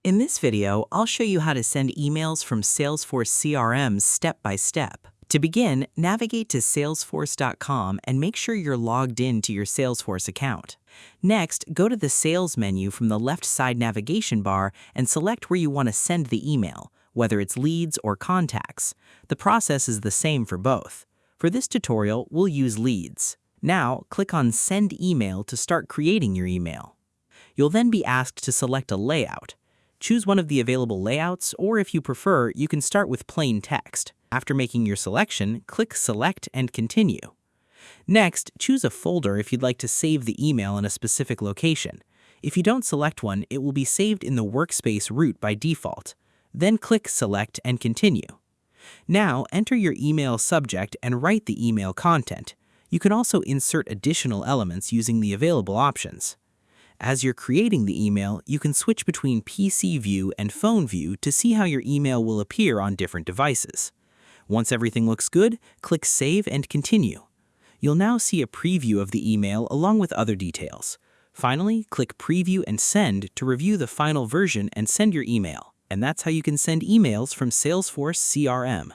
In this video, I'll show you how to send emails from Salesforce CRM step by step. To begin, navigate to salesforce.com and make sure you're logged in to your Salesforce account. Next, go to the Sales menu from the left side navigation bar and select where you want to send the email, whether it's leads or contacts. The process is the same for both. For this tutorial, we'll use leads. Now, click on Send Email to start creating your email. You'll then be asked to select a layout. Choose one of the available layouts, or if you prefer, you can start with plain text. After making your selection, click Select and Continue. Next, choose a folder if you'd like to save the email in a specific location. If you don't select one, it will be saved in the workspace root by default. Then click Select and Continue. Now, enter your email subject and write the email content. You can also insert additional elements using the available options. As you're creating the email, you can switch between PC view and phone view to see how your email will appear on different devices. Once everything looks good, click Save and Continue. You'll now see a preview of the email along with other details. Finally, click Preview and Send to review the final version and send your email. And that's how you can send emails from Salesforce CRM.